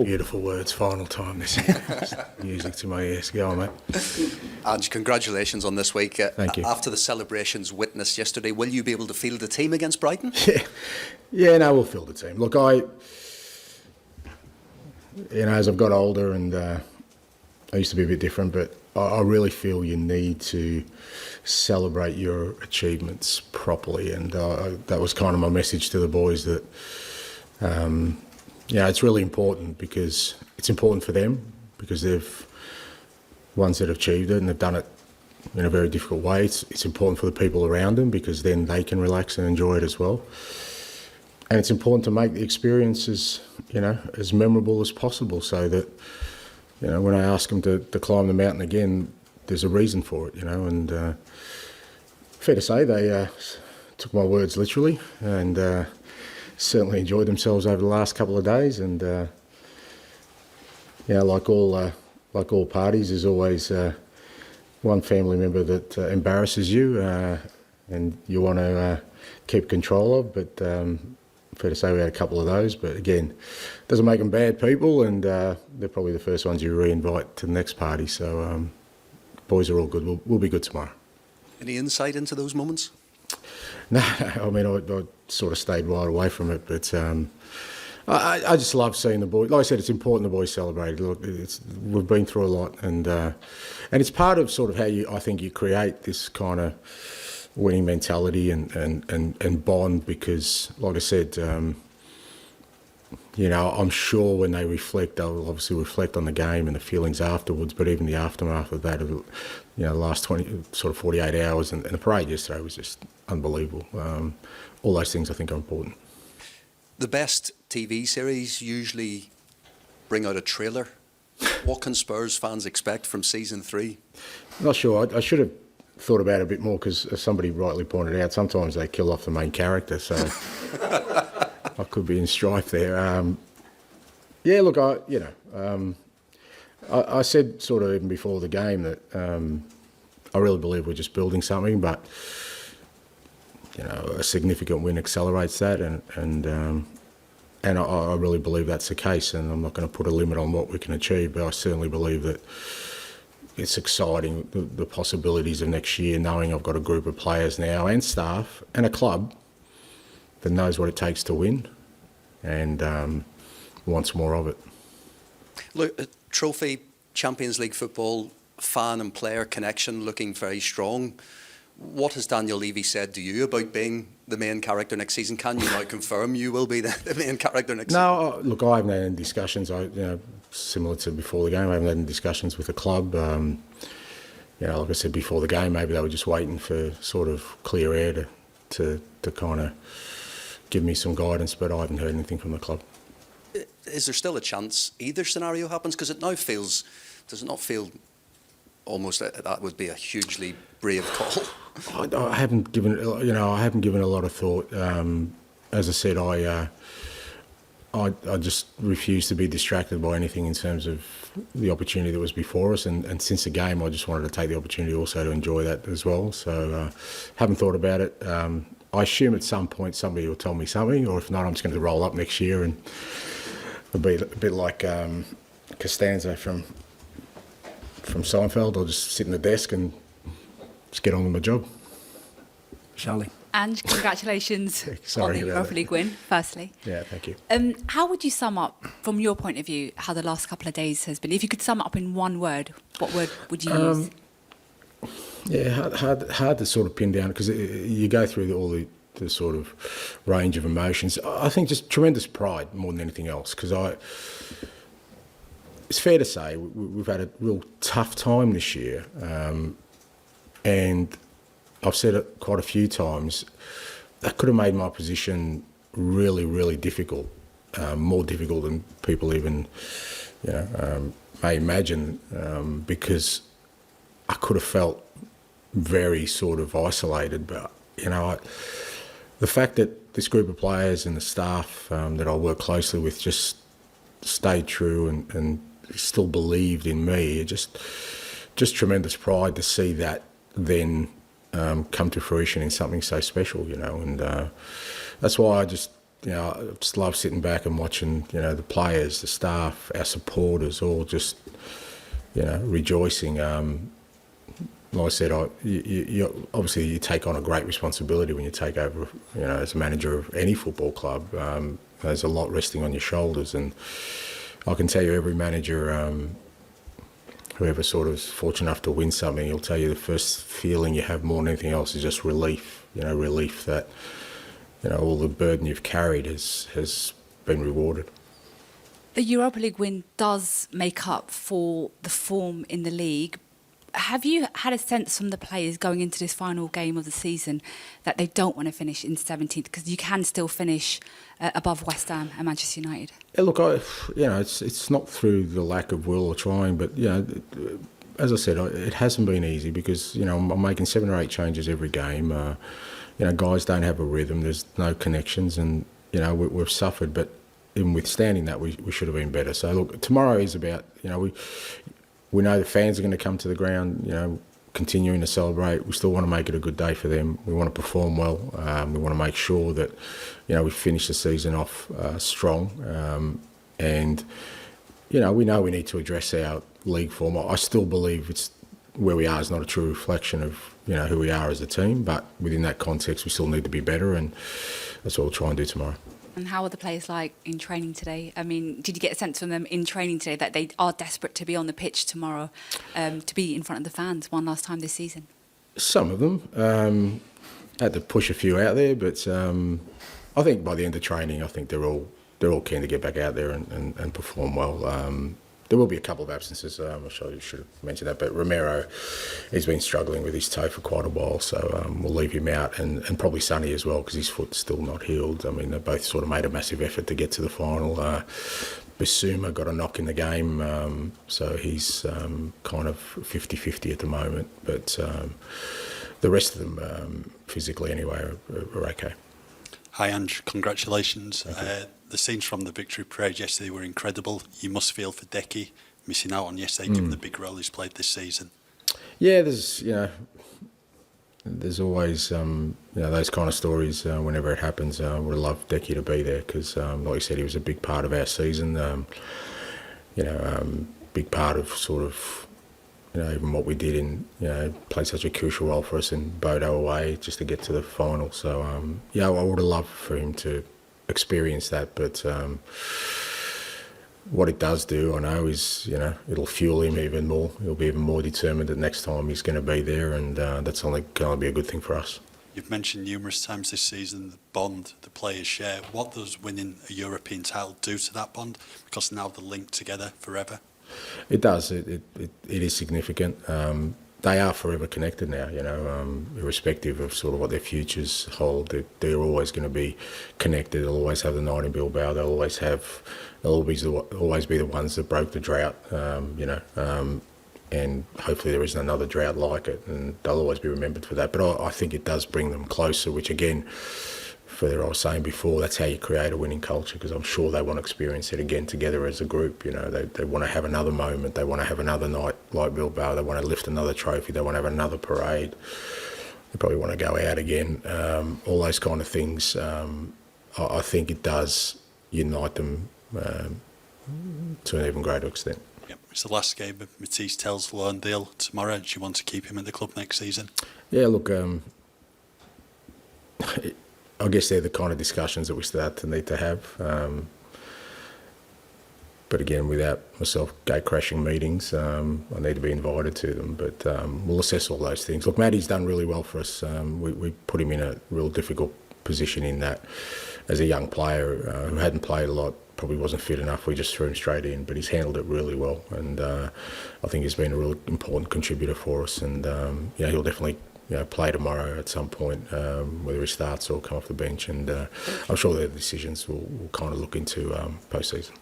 Beautiful words, final time this year. Music to my ears. Go on, mate. Ange, congratulations on this week. Thank you. After the celebrations witnessed yesterday, will you be able to field the team against Brighton? Yeah, no, we'll field the team. Look, as I've got older and I used to be a bit different, but I really feel you need to celebrate your achievements properly, and that was kind of my message to the boys that, it's really important because it's important for them because they've ones that have achieved it and they've done it in a very difficult way. It's important for the people around them because then they can relax and enjoy it as well. And it's important to make the experience as memorable as possible so that, when I ask them to climb the mountain again, there's a reason for it, and fair to say they took my words literally and certainly enjoyed themselves over the last couple of days. And, like all parties, there's always one family member that embarrasses you and you want to keep control of, but fair to say we had a couple of those, but again, doesn't make them bad people, and they're probably the first ones you re-invite to the next party. So boys are all good. We'll be good tomorrow. Any insight into those moments? No, I mean, I sort of stayed right away from it, but I just love seeing the boys. Like I said, it's important the boys celebrate. Look, we've been through a lot, and it's part of sort of how I think you create this kind of winning mentality and bond because, like I said, I'm sure when they reflect, they'll obviously reflect on the game and the feelings afterwards, but even the aftermath of that, the last 48 hours and the parade yesterday was just unbelievable. All those things I think are important. The best TV series usually bring out a trailer. What can Spurs fans expect from season 3? Not sure. I should have thought about it a bit more because, as somebody rightly pointed out, sometimes they kill off the main character, so I could be in strife there. Look, I said sort of even before the game that I really believe we're just building something, but a significant win accelerates that, and I really believe that's the case. And I'm not going to put a limit on what we can achieve, but I certainly believe that it's exciting, the possibilities of next year, knowing I've got a group of players now and staff and a club that knows what it takes to win and wants more of it. Look, trophy, Champions League football, fan and player connection looking very strong. What has Daniel Levy said to you about being the main character next season? Can you now confirm you will be the main character next season? No, look, I haven't had any discussions. Similar to before the game, I haven't had any discussions with the club. Like I said before the game, maybe they were just waiting for sort of clear air to kind of give me some guidance, but I haven't heard anything from the club. Is there still a chance either scenario happens? Because does it not feel almost that would be a hugely brave call? I haven't given it, I haven't given it a lot of thought. As I said, I just refuse to be distracted by anything in terms of the opportunity that was before us, and since the game I just wanted to take the opportunity also to enjoy that as well, so haven't thought about it. I assume at some point somebody will tell me something, or if not I'm just going to roll up next year and it'll be a bit like Costanza from Seinfeld. I'll just sit in the desk and just get on with my job. Charlie. And congratulations on the Europa League win, firstly. Yeah, thank you. How would you sum up, from your point of view, how the last couple of days has been? If you could sum it up in one word, what word would you use? Yeah, hard to sort of pin down because you go through all the sort of range of emotions. I think just tremendous pride more than anything else because it's fair to say we've had a real tough time this year, and I've said it quite a few times, that could have made my position really, really difficult, more difficult than people even may imagine, because I could have felt very sort of isolated. But, the fact that this group of players and the staff that I work closely with just stayed true and still believed in me, just tremendous pride to see that come to fruition in something so special, and that's why I just love sitting back and watching, the players, the staff, our supporters, all just, rejoicing. Like I said, obviously you take on a great responsibility when you take over, as a manager of any football club. There's a lot resting on your shoulders, and I can tell you every manager, whoever sort of is fortunate enough to win something, he'll tell you the first feeling you have more than anything else is just relief, relief that, all the burden you've carried has been rewarded. The Europa League win does make up for the form in the league. Have you had a sense from the players going into this final game of the season that they don't want to finish in 17th, because you can still finish above West Ham and Manchester United? Yeah, look, it's not through the lack of will or trying, but as I said, it hasn't been easy because I'm making 7 or 8 changes every game. Guys don't have a rhythm. There's no connections, and we've suffered. But in withstanding that, we should have been better. So look, tomorrow is about we know the fans are going to come to the ground, continuing to celebrate. We still want to make it a good day for them. We want to perform well. We want to make sure that, we finish the season off strong. And, we know we need to address our league form. I still believe it's where we are is not a true reflection of, who we are as a team. But within that context, we still need to be better. And that's what we'll try and do tomorrow. And how are the players like in training today? I mean, did you get a sense from them in training today that they are desperate to be on the pitch tomorrow, to be in front of the fans one last time this season? Some of them. Had to push a few out there, but I think by the end of training, I think they're all keen to get back out there and perform well. There will be a couple of absences. I'm sure you should have mentioned that, but Romero has been struggling with his toe for quite a while, so we'll leave him out, and probably Sonny as well because his foot's still not healed. I mean, they both sort of made a massive effort to get to the final. Basuma got a knock in the game, so he's kind of 50-50 at the moment, but the rest of them, physically anyway, are okay. Hi Ange, congratulations. The scenes from the victory parade yesterday were incredible. You must feel for Decky missing out on yesterday, given the big role he's played this season. Yeah, there's always those kind of stories whenever it happens. Would have loved Decky to be there because, like you said, he was a big part of our season. Big part of sort of even what we did in played such a crucial role for us in Bodo away just to get to the final. So I would have loved for him to experience that, but what it does do, I know, is it'll fuel him even more. He'll be even more determined that next time he's going to be there, and that's only going to be a good thing for us. You've mentioned numerous times this season the bond the players share. What does winning a European title do to that bond? Because now they're linked together forever. It does. It is significant. They are forever connected now, irrespective of sort of what their futures hold. They're always going to be connected. They'll always have the night in Bilbao. They'll always be the ones that broke the drought, and hopefully there isn't another drought like it, and they'll always be remembered for that. But I think it does bring them closer, which again, further I was saying before, that's how you create a winning culture, because I'm sure they want to experience it again together as a group. They want to have another moment. They want to have another night like Bilbao. They want to lift another trophy. They want to have another parade. They probably want to go out again. All those kind of things. I think it does unite them to an even greater extent. Yep. It's the last game of Matisse Tell's loan deal tomorrow. Do you want to keep him at the club next season? Yeah, look, I guess they're the kind of discussions that we start to need to have. But again, without myself gate-crashing meetings, I need to be invited to them. But we'll assess all those things. Look, Matty's done really well for us. We put him in a real difficult position in that as a young player who hadn't played a lot, probably wasn't fit enough. We just threw him straight in, but he's handled it really well. And I think he's been a real important contributor for us. And he'll definitely play tomorrow at some point, whether he starts or come off the bench. And I'm sure the decisions will kind of look into post-season.